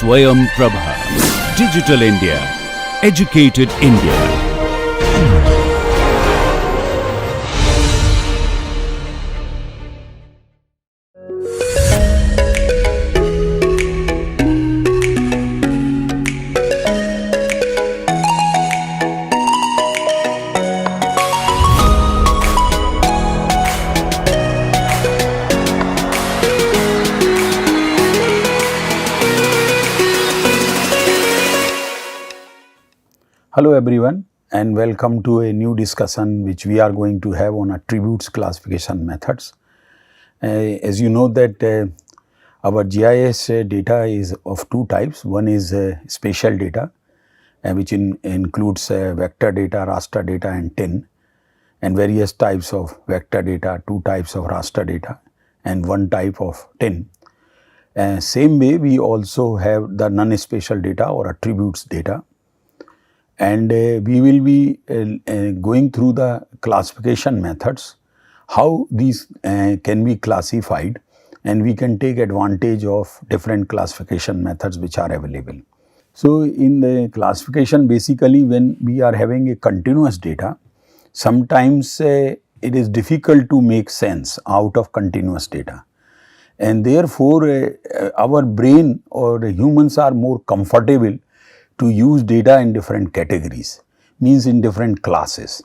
Swayam Prabha. Digital India. Educated India. Hello everyone and welcome to a new discussion which we are going to have on attributes classification methods. As you know that our GIS data is of two types. One is spatial data which includes vector data, raster data and TIN, and various types of vector data, two types of raster data and one type of TIN. Same way we also have the non-spatial data or attributes data. And we will be going through the classification methods, how these can be classified, and we can take advantage of different classification methods which are available. So, in the classification, basically when we are having a continuous data, sometimes it is difficult to make sense out of continuous data, and therefore our brain or humans are more comfortable to use data in different categories, means in different classes.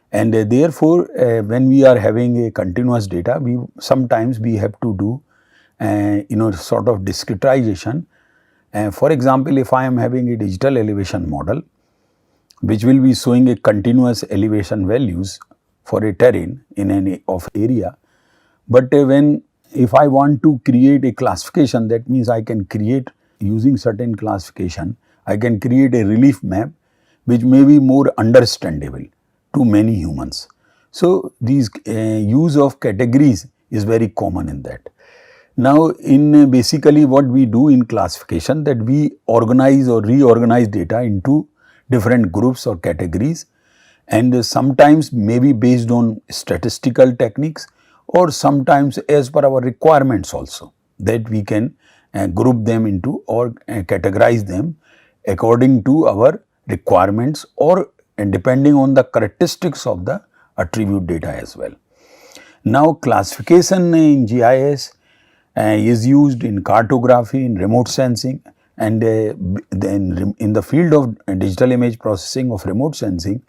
And therefore, when we are having a continuous data, sometimes we have to do sort of discretization. For example, if I am having a digital elevation model which will be showing a continuous elevation values for a terrain in an area, but if I want to create a classification, that means I can create using certain classification, I can create a relief map which may be more understandable to many humans. So, these use of categories is very common in that. Now, in basically what we do in classification, that we organize or reorganize data into different groups or categories, and sometimes maybe based on statistical techniques or sometimes as per our requirements also, that we can group them into or categorize them according to our requirements or depending on the characteristics of the attribute data as well. Now, classification in GIS is used in cartography, in remote sensing, and then in the field of digital image processing of remote sensing,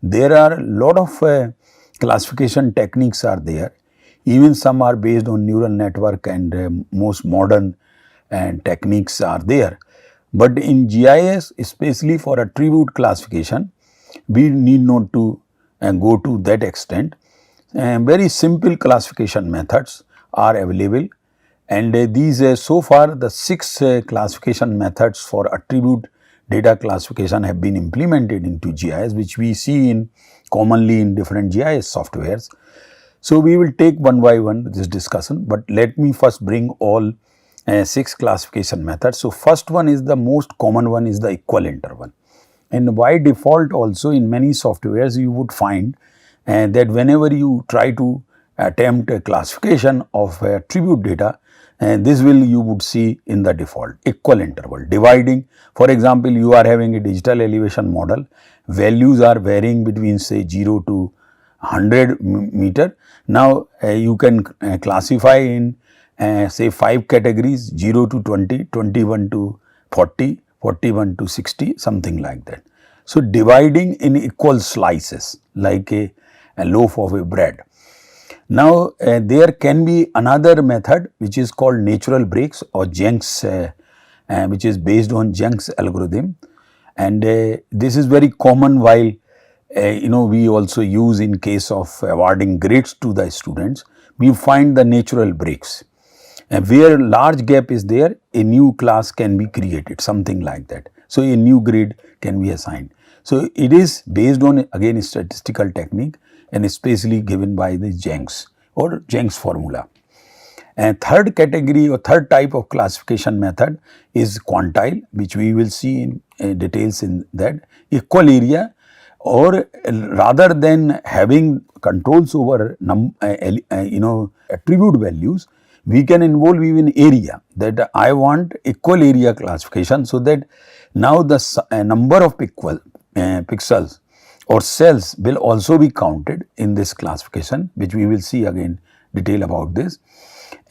there are a lot of classification techniques are there. Even some are based on neural network and most modern techniques are there. But in GIS, especially for attribute classification, we need not to go to that extent. Very simple classification methods are available, and these so far the 6 classification methods for attribute data classification have been implemented into GIS, which we see commonly in different GIS softwares. So, we will take one by one this discussion, but let me first bring all 6 classification methods. So, first one is the most common one is the equal interval, and by default also in many softwares you would find that whenever you try to attempt a classification of attribute data, this you would see in the default equal interval dividing. For example, you are having a digital elevation model, values are varying between say 0 to 100 meter. Now, you can classify in say 5 categories, 0 to 20, 21 to 40, 41 to 60, something like that. So, dividing in equal slices like a loaf of a bread. Now, there can be another method which is called natural breaks or Jenks, which is based on Jenks algorithm, and this is very common while we also use in case of awarding grades to the students. We find the natural breaks. Where large gap is there, a new class can be created, something like that. So, a new grade can be assigned. So, it is based on again statistical technique and especially given by the Jenks or Jenks formula. And third category or third type of classification method is quantile, which we will see in details in that. Equal area, or rather than having controls over attribute values, We can involve even area, that I want equal area classification, so that now the number of pixels or cells will also be counted in this classification, which we will see again detail about this.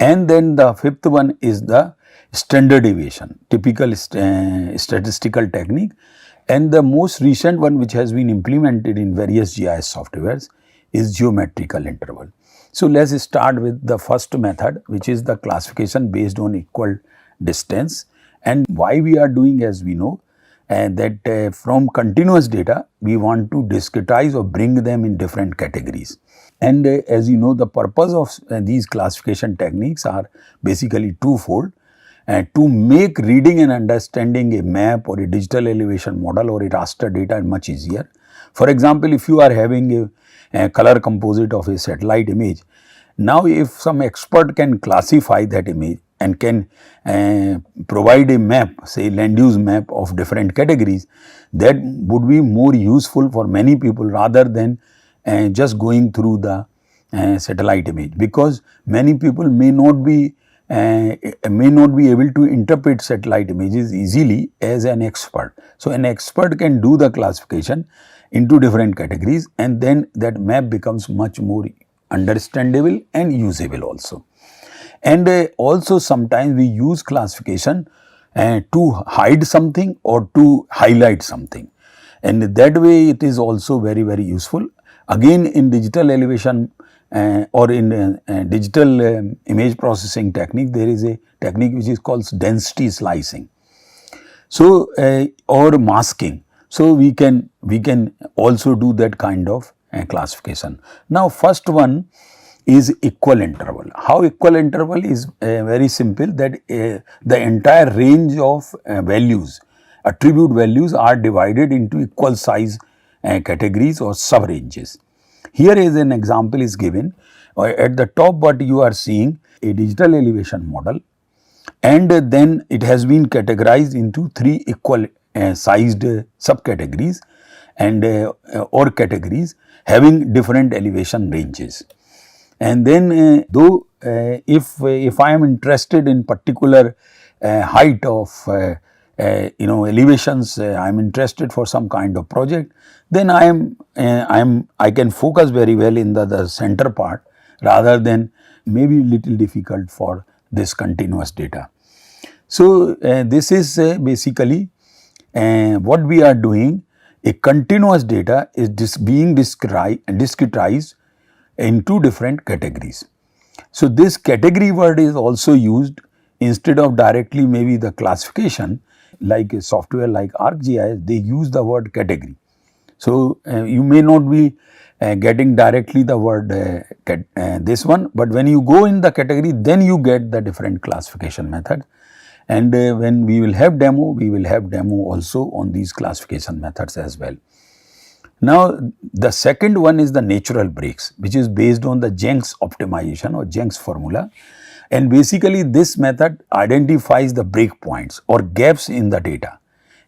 And then the fifth one is the standard deviation, typical statistical technique, and the most recent one which has been implemented in various GIS softwares is geometrical interval. So, let us start with the first method, which is the classification based on equal distance. And why we are doing, as we know, that from continuous data we want to discretize or bring them in different categories. And as you know, the purpose of these classification techniques are basically twofold. To make reading and understanding a map or a digital elevation model or a raster data much easier. For example, if you are having a color composite of a satellite image, now if some expert can classify that image and can provide a map, say land use map of different categories, that would be more useful for many people rather than just going through the satellite image, because many people may not be able to interpret satellite images easily as an expert. So, an expert can do the classification into different categories, and then that map becomes much more understandable and usable also. And also sometimes we use classification to hide something or to highlight something, and that way it is also very useful. Again, in digital elevation or in digital image processing technique, there is a technique which is called density slicing. So, or masking. So, we can also do that kind of classification. Now, first one is equal interval. How equal interval is very simple, that the entire range of values, attribute values, are divided into equal size categories or sub ranges. Here is an example is given. At the top, what you are seeing, a digital elevation model, and then it has been categorized into three equal sized subcategories and or categories having different elevation ranges. And then though if I am interested in particular height of elevations, I am interested for some kind of project, then I can focus very well in the center part, rather than maybe little difficult for this continuous data. So, this is basically what we are doing. A continuous data is being discretized into different categories. So, this category word is also used instead of directly maybe the classification, like a software like ArcGIS, they use the word category. So, you may not be getting directly the word this one, but when you go in the category, then you get the different classification method. And when we will have demo also on these classification methods as well. Now, the second one is the natural breaks, which is based on the Jenks optimization or Jenks formula. And basically this method identifies the breakpoints or gaps in the data,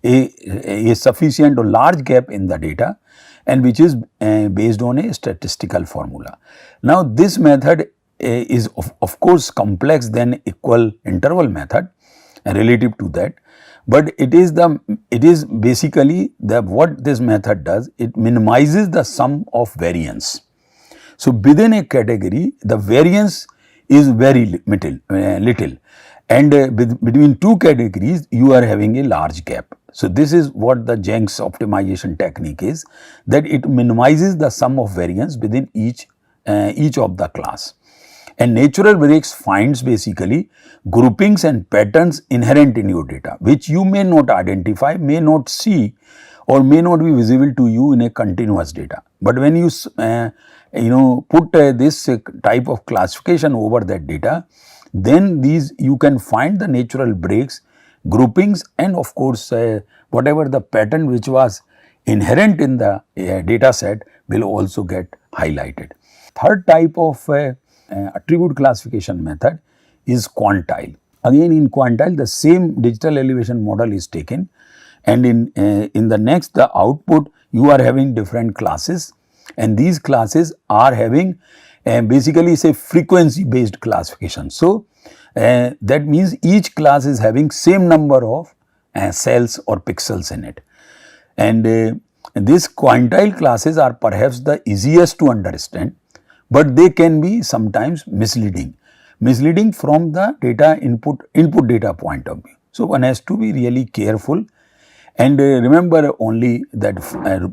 a sufficient or large gap in the data, and which is based on a statistical formula. Now, this method is of course complex than equal interval method relative to that, but it is basically what this method does, it minimizes the sum of variance. So, within a category the variance is very little, and between two categories you are having a large gap. So, this is what the Jenks optimization technique is, that it minimizes the sum of variance within each of the class. And natural breaks finds basically groupings and patterns inherent in your data, which you may not identify, may not see, or may not be visible to you in a continuous data. But when you put this type of classification over that data, then you can find the natural breaks, groupings, and of course whatever the pattern which was inherent in the data set will also get highlighted. Third type of attribute classification method is quantile. Again, in quantile the same digital elevation model is taken, and in the next the output you are having different classes, and these classes are having basically it's a frequency based classification. So that means each class is having same number of cells or pixels in it. And these quantile classes are perhaps the easiest to understand, but they can be sometimes misleading from the data input data point of view. So one has to be really careful, and remember only that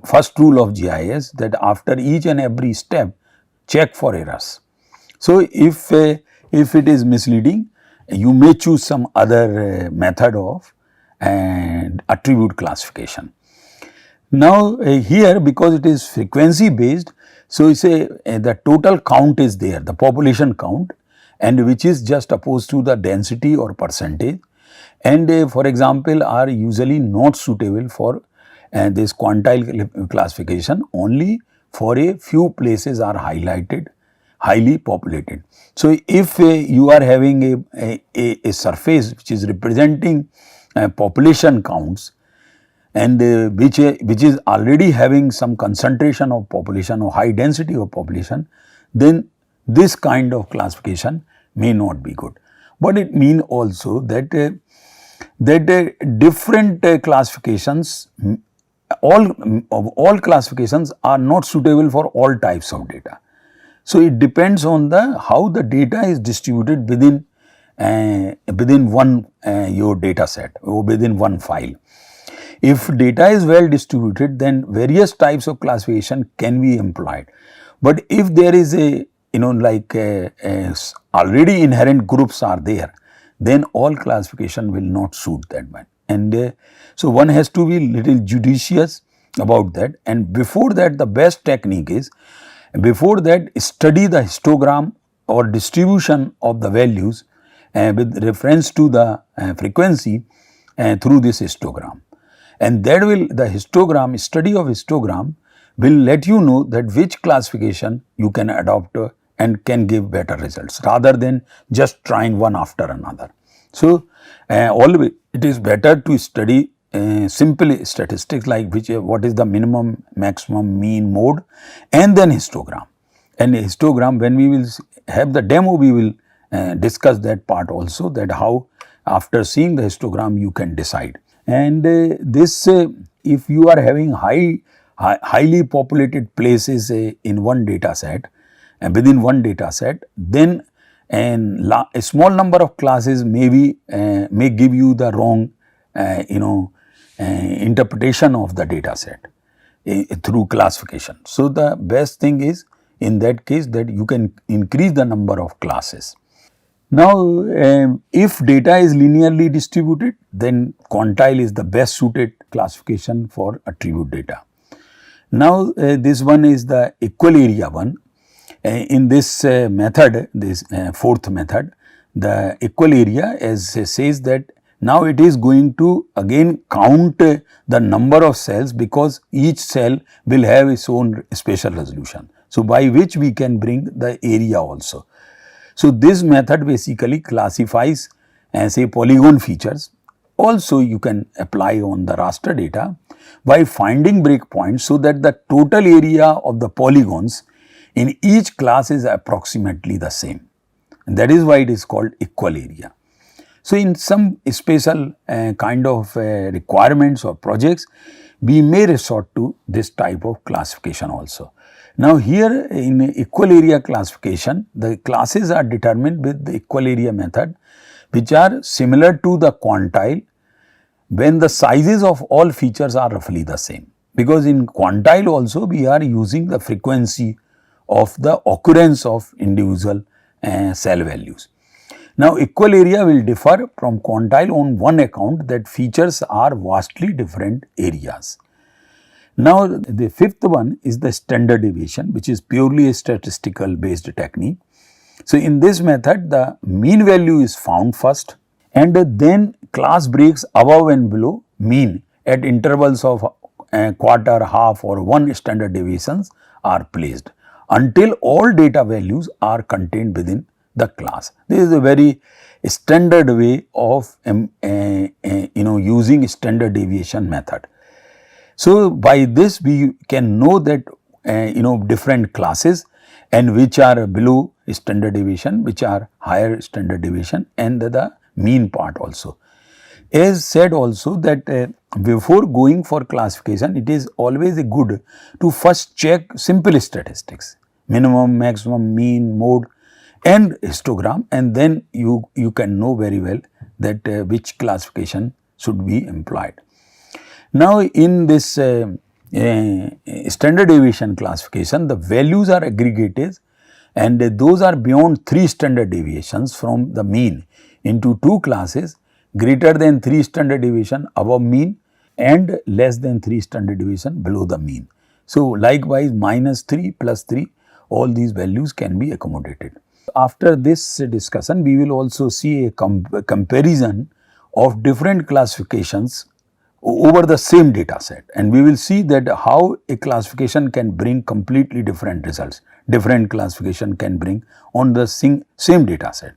first rule of GIS, that after each and every step check for errors. So if it is misleading, you may choose some other method of attribute classification. Now here, because it is frequency based, so you say the total count is there, the population count, and which is just opposed to the density or percentage, and for example are usually not suitable for this quantile classification. Only for a few places are highlighted, highly populated. So if you are having a surface which is representing population counts, and which is already having some concentration of population or high density of population, then this kind of classification may not be good. But it means also that different classifications, all classifications are not suitable for all types of data. So it depends on how the data is distributed within one your data set or within one file. If data is well distributed, then various types of classification can be employed. But if there is already inherent groups are there, then all classification will not suit that one. And so one has to be little judicious about that. And before that, the best technique is, before that, study the histogram or distribution of the values with reference to the frequency through this histogram. And that will, study of histogram will let you know that which classification you can adopt and can give better results, rather than just trying one after another. So always it is better to study simple statistics like what is the minimum, maximum, mean, mode, and then histogram. And histogram, when we will have the demo, we will discuss that part also, that how after seeing the histogram you can decide. And this if you are having highly populated places in one data set and within one data set, then a small number of classes may give you the wrong interpretation of the data set through classification. So the best thing is in that case that you can increase the number of classes. Now if data is linearly distributed, then quantile is the best suited classification for attribute data. Now this one is the equal area one. In this method, this fourth method, the equal area says that now it is going to again count the number of cells, because each cell will have its own spatial resolution. So by which we can bring the area also. So this method basically classifies say polygon features. Also you can apply on the raster data by finding breakpoints, so that the total area of the polygons in each class is approximately the same, and that is why it is called equal area. So in some special kind of requirements or projects, we may resort to this type of classification also. Now here in equal area classification, the classes are determined with the equal area method, which are similar to the quantile when the sizes of all features are roughly the same. Because in quantile also we are using the frequency of the occurrence of individual cell values. Now equal area will differ from quantile on one account, that features are vastly different areas. Now the fifth one is the standard deviation, which is purely a statistical based technique. So in this method, the mean value is found first, and then class breaks above and below mean at intervals of quarter, half or one standard deviations are placed until all data values are contained within the class. This is a very standard way of using standard deviation method. So by this we can know that different classes and which are below standard deviation, which are higher standard deviation, and the mean part also. As said also that before going for classification, it is always good to first check simple statistics, minimum, maximum, mean, mode and histogram, and then you can know very well that which classification should be employed. Now, in this standard deviation classification, the values are aggregated and those are beyond 3 standard deviations from the mean into 2 classes, greater than 3 standard deviation above mean and less than 3 standard deviation below the mean. So, likewise -3 +3, all these values can be accommodated. After this discussion, we will also see a comparison of different classifications over the same data set, and we will see that how a classification can bring completely different results, different classification can bring on the same data set.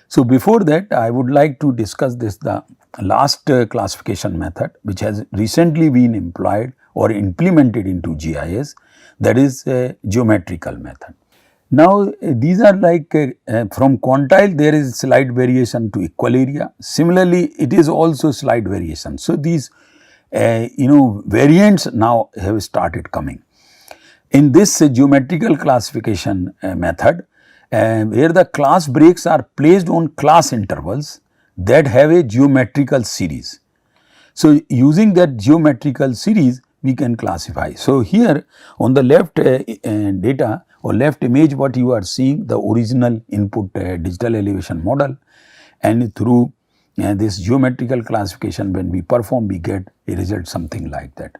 So, before that I would like to discuss the last classification method which has recently been employed or implemented into GIS, that is geometrical method. Now, these are like from quantile there is slight variation to equal area. Similarly, it is also slight variation. So, these variants now have started coming. In this geometrical classification method, where the class breaks are placed on class intervals that have a geometrical series. So, using that geometrical series we can classify. So, here on the left data or left image, what you are seeing, the original input digital elevation model, and through this geometrical classification when we perform, we get a result something like that.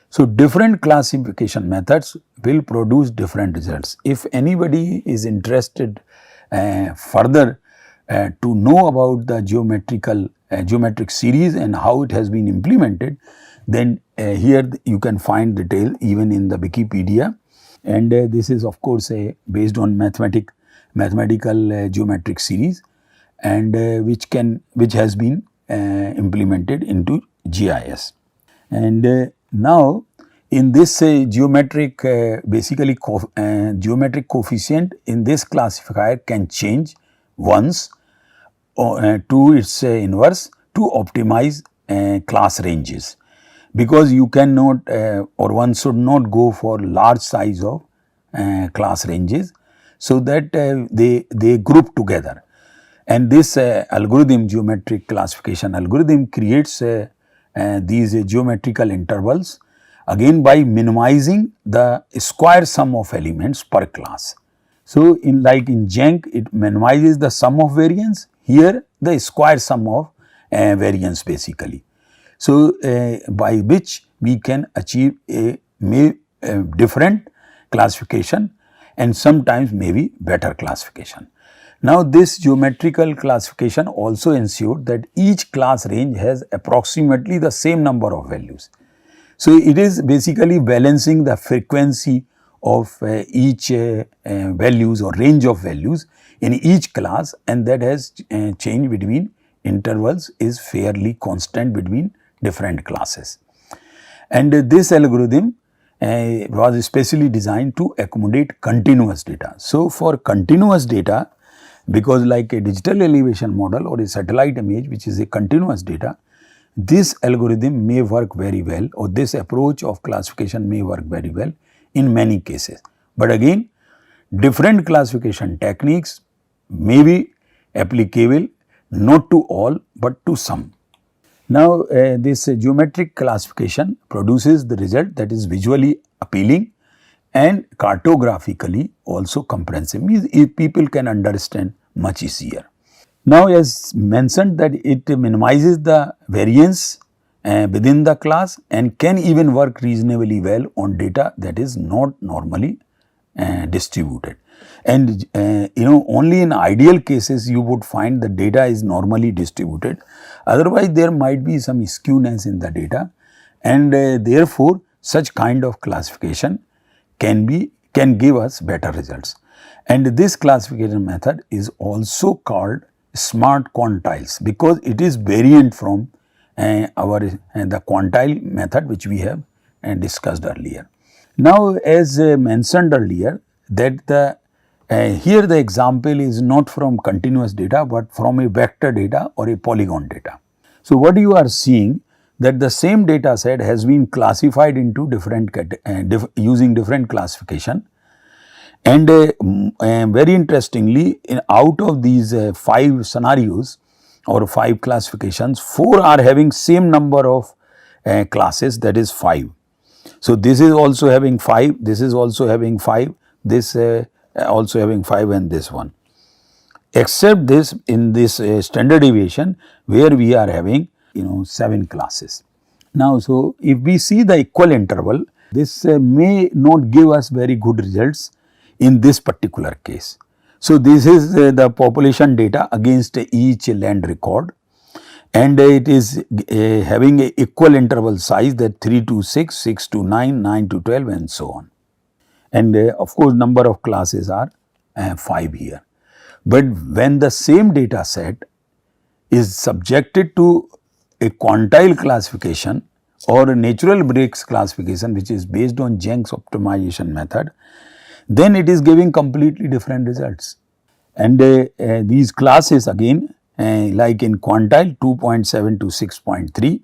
So, different classification methods will produce different results. If anybody is interested further to know about the geometric series and how it has been implemented, then here you can find detail even in the Wikipedia, and this is of course based on mathematical geometric series, and which has been implemented into GIS. And now, in this geometric geometric coefficient in this classifier can change once to its inverse to optimize class ranges, because you cannot or one should not go for large size of class ranges, so that they group together. And this algorithm, geometric classification algorithm, creates these geometrical intervals again by minimizing the square sum of elements per class. So, in Jank, it minimizes the sum of variance, here the square sum of variance basically. So, by which we can achieve a different classification and sometimes maybe better classification. Now, this geometrical classification also ensured that each class range has approximately the same number of values. So, it is basically balancing the frequency of each values or range of values in each class, and that has change between intervals is fairly constant between different classes. And this algorithm was specially designed to accommodate continuous data. So, for continuous data, because like a digital elevation model or a satellite image which is a continuous data, this algorithm may work very well, or this approach of classification may work very well in many cases. But again, different classification techniques may be applicable not to all but to some. Now, this geometric classification produces the result that is visually appealing and cartographically also comprehensive, means if people can understand much easier. Now, as mentioned, that it minimizes the variance within the class and can even work reasonably well on data that is not normally distributed. And only in ideal cases you would find the data is normally distributed, otherwise there might be some skewness in the data, and therefore such kind of classification can give us better results. And this classification method is also called smart quantiles, because it is variant from the quantile method which we have discussed earlier. Now, as mentioned earlier, that here the example is not from continuous data, but from a vector data or a polygon data. So, what you are seeing that the same data set has been classified into different using different classification, and very interestingly, out of these 5 scenarios or 5 classifications, 4 are having same number of classes, that is 5. So, this is also having 5, this is also having 5, this also having 5, and this one, except this in this standard deviation where we are having 7 classes. Now, so if we see the equal interval, this may not give us very good results in this particular case. So, this is the population data against each land record, and it is having a equal interval size, that 3 to 6, 6 to 9, 9 to 12, and so on. And of course, number of classes are 5 here. But when the same data set is subjected to a quantile classification or a natural breaks classification, which is based on Jenks optimization method, then it is giving completely different results. And these classes again, like in quantile 2.7 to 6.3,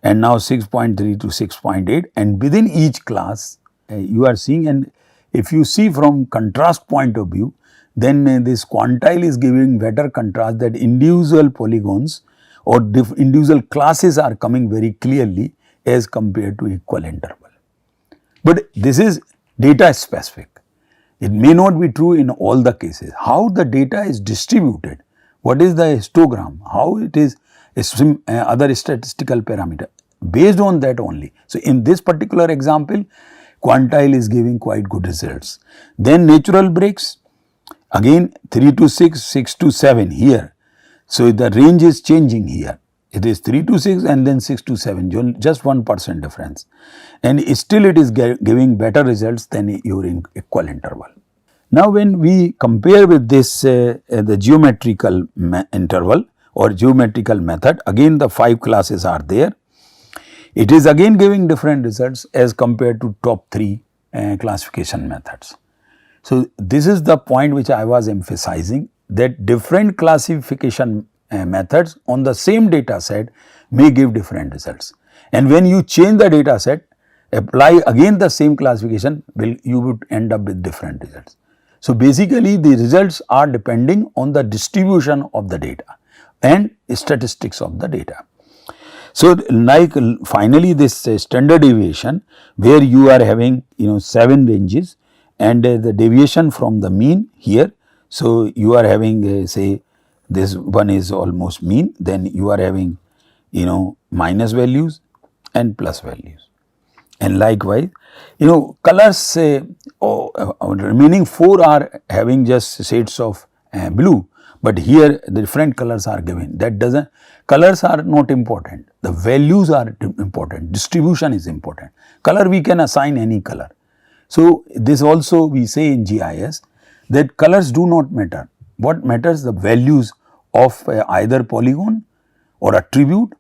and now 6.3 to 6.8, and within each class you are seeing, and if you see from contrast point of view, then this quantile is giving better contrast, that individual polygons or individual classes are coming very clearly as compared to equal interval. But this is data specific. It may not be true in all the cases. How the data is distributed, what is the histogram, how it is other statistical parameter, based on that only. So, in this particular example, quantile is giving quite good results. Then natural breaks, again 3 to 6, 6 to 7 here. So, the range is changing here. It is 3 to 6 and then 6 to 7, just 1% difference, and still it is giving better results than your equal interval. Now, when we compare with this the geometrical interval or geometrical method, again the 5 classes are there. It is again giving different results as compared to top 3 classification methods. So, this is the point which I was emphasizing, that different classification methods on the same data set may give different results, and when you change the data set, apply again the same classification, you would end up with different results. So, basically the results are depending on the distribution of the data and statistics of the data. So, like finally this standard deviation where you are having 7 ranges, and the deviation from the mean here. So, you are having say this one is almost mean, then you are having minus values and plus values, and likewise colors remaining 4 are having just shades of blue, but here the different colors are given. That doesn't, colors are not important, the values are important, distribution is important. Color we can assign any color. So, this also we say in GIS that colors do not matter. What matters, the values of either polygon or attribute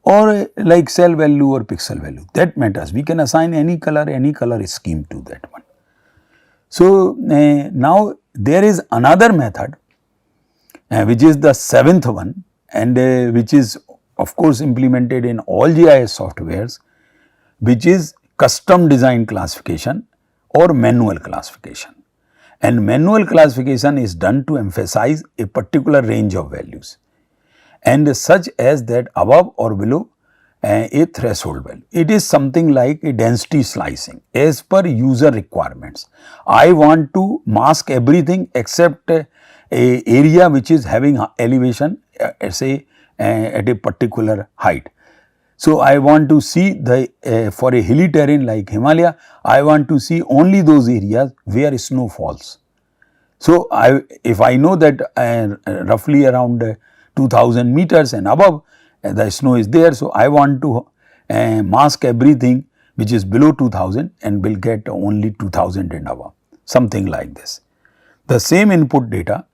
or like cell value or pixel value, that matters. We can assign any color scheme to that one. So, now there is another method which is the 7th one, and which is of course implemented in all GIS softwares, which is custom design classification or manual classification. And manual classification is done to emphasize a particular range of values, and such as that above or below a threshold value. It is something like a density slicing as per user requirements. I want to mask everything except a area which is having elevation say at a particular height. So, I want to see the for a hilly terrain like Himalaya, I want to see only those areas where snow falls. So, if I know that roughly around 2000 meters and above the snow is there, so I want to mask everything which is below 2000 and will get only 2000 and above, something like this. The same input data,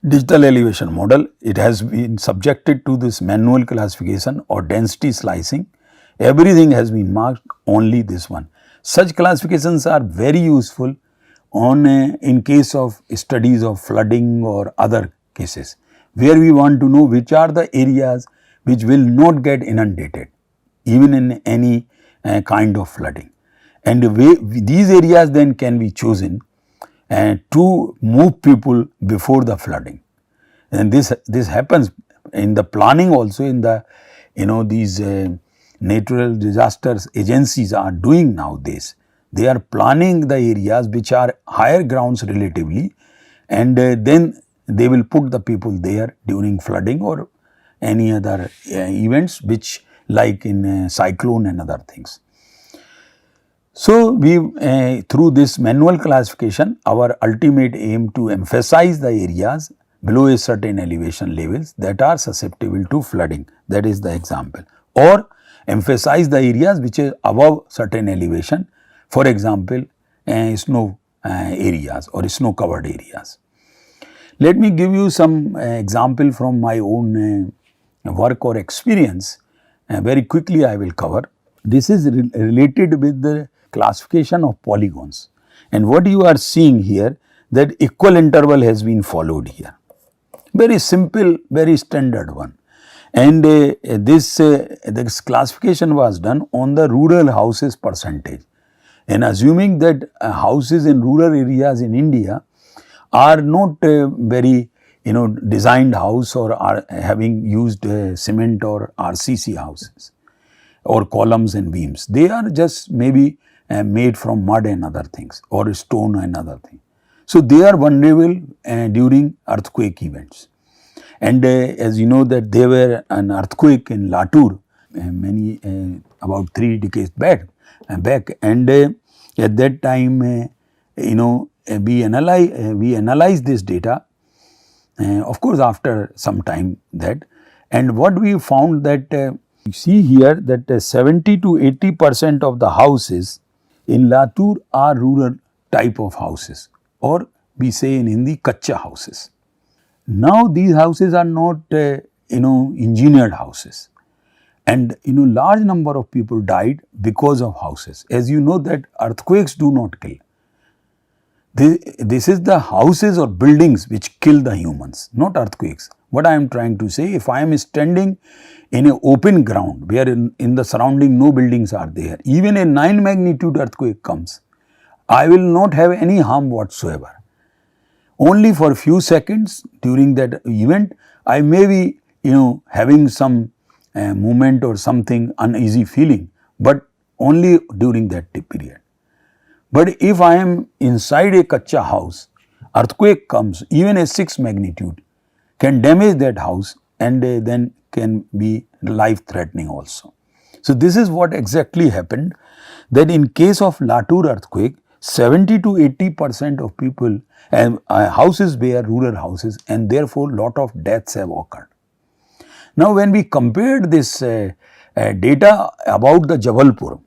digital elevation model, it has been subjected to this manual classification or density slicing. Everything has been marked, only this one. Such classifications are very useful on in case of studies of flooding or other cases, where we want to know which are the areas which will not get inundated even in any kind of flooding, and these areas then can be chosen to move people before the flooding. And this happens in the planning also, in the these natural disasters agencies are doing nowadays. They are planning the areas which are higher grounds relatively, and then they will put the people there during flooding or any other events which like in cyclone and other things. So, we through this manual classification, our ultimate aim to emphasize the areas below a certain elevation levels that are susceptible to flooding, that is the example, or emphasize the areas which is above certain elevation, for example snow areas or snow covered areas. Let me give you some example from my own work or experience. Very quickly I will cover. This is related with the classification of polygons, and what you are seeing here, that equal interval has been followed here. Very simple, very standard one, and this classification was done on the rural houses percentage, and assuming that houses in rural areas in India are not very designed house or are having used cement or RCC houses or columns and beams. They are just maybe made from mud and other things or stone and other things. So, they are vulnerable during earthquake events. And as you know that there were an earthquake in Latur many about 3 decades back, and at that time we analyzed this data, of course after some time that, and what we found that you see here that 70 to 80% of the houses in Latur are rural type of houses, or we say in Hindi kacha houses. Now these houses are not engineered houses, and large number of people died because of houses. As you know that earthquakes do not kill. This is the houses or buildings which kill the humans, not earthquakes. What I am trying to say, if I am standing in an open ground where in the surrounding no buildings are there, even a 9 magnitude earthquake comes, I will not have any harm whatsoever. Only for a few seconds during that event, I may be having some movement or something uneasy feeling, but only during that period. But if I am inside a kacha house, earthquake comes, even a 6 magnitude can damage that house, and then can be life threatening also. So, this is what exactly happened, that in case of Latur earthquake, 70 to 80% of people and houses were rural houses, and therefore lot of deaths have occurred. Now, when we compared this data about the Jabalpur,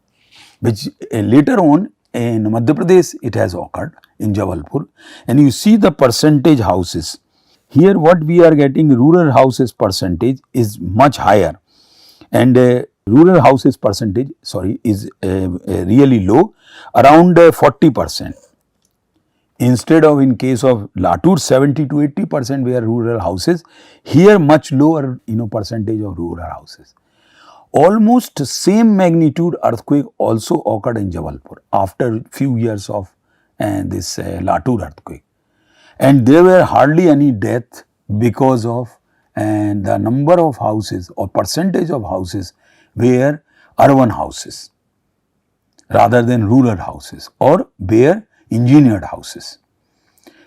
which later on in Madhya Pradesh it has occurred in Jabalpur, and you see the percentage houses. Here what we are getting, rural houses percentage is much higher, and rural houses percentage is really low, around 40%. Instead of in case of Latur 70 to 80% were rural houses, here much lower percentage of rural houses. Almost same magnitude earthquake also occurred in Jabalpur after few years of this Latur earthquake, and there were hardly any death because of the number of houses or percentage of houses were urban houses rather than rural houses, or were engineered houses.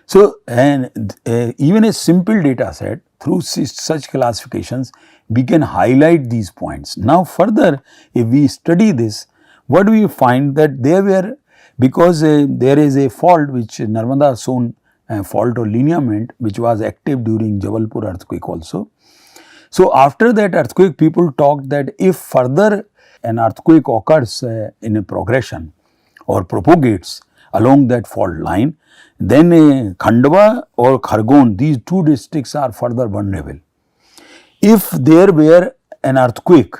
So, and even a simple data set through such classifications, we can highlight these points. Now, further if we study this, what we find that there were, because there is a fault which Narmada Son fault or lineament which was active during Jabalpur earthquake also. So, after that earthquake, people talked that if further an earthquake occurs in a progression or propagates along that fault line, then Khandwa or Khargon, these two districts are further vulnerable. If there were an earthquake,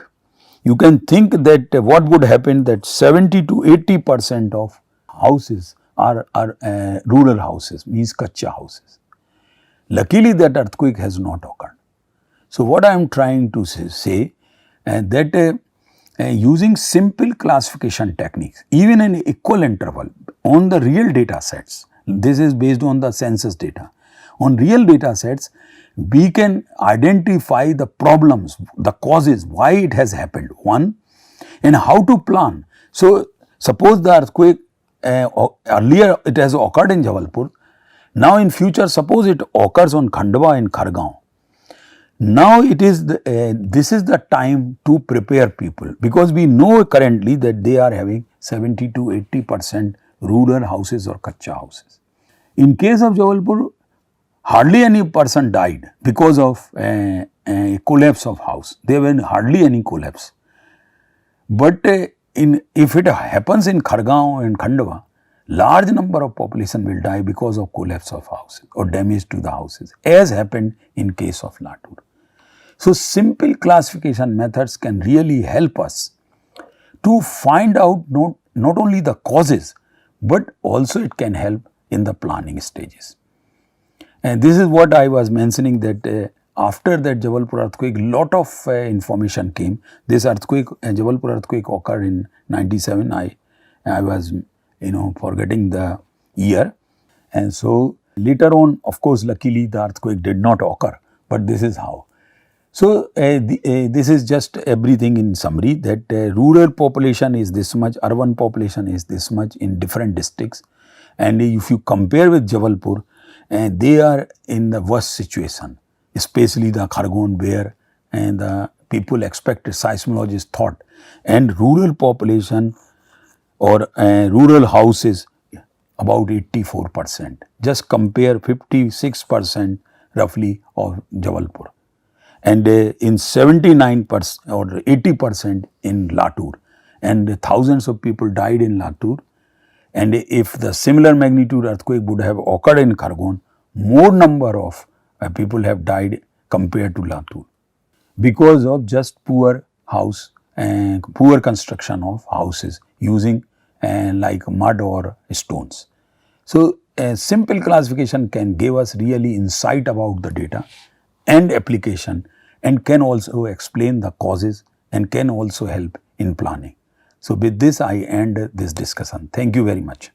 you can think that what would happen, that 70 to 80% of houses are rural houses, means kacha houses. Luckily, that earthquake has not occurred. So, what I am trying to say that using simple classification techniques, even in equal interval on the real data sets, this is based on the census data. On real data sets, we can identify the problems, the causes, why it has happened, one, and how to plan. So, suppose the earthquake earlier it has occurred in Jabalpur, now in future suppose it occurs on Khandwa and Khargaon. Now it is this is the time to prepare people, because we know currently that they are having 70 to 80% rural houses or kacha houses. In case of Jabalpur, hardly any person died because of a collapse of house. There were hardly any collapse. But if it happens in Khargaon and Khandwa, large number of population will die because of collapse of houses or damage to the houses, as happened in case of Latur. So, simple classification methods can really help us to find out not only the causes, but also it can help in the planning stages. And this is what I was mentioning, that after that Jabalpur earthquake, lot of information came. This earthquake, Jabalpur earthquake occurred in 97. I was forgetting the year, and so later on, of course, luckily the earthquake did not occur, but this is how. So, this is just everything in summary, that rural population is this much, urban population is this much in different districts, and if you compare with Jabalpur, they are in the worst situation, especially the Khargaon, where the people expected, seismologists thought, and rural population or rural houses about 84%. Just compare 56% roughly of Jabalpur, and in 79% or 80% in Latur, and thousands of people died in Latur. And if the similar magnitude earthquake would have occurred in Khargaon, more number of people have died compared to Latur, because of just poor house and poor construction of houses using like mud or stones. So, a simple classification can give us really insight about the data and application, and can also explain the causes and can also help in planning. So, with this I end this discussion. Thank you very much.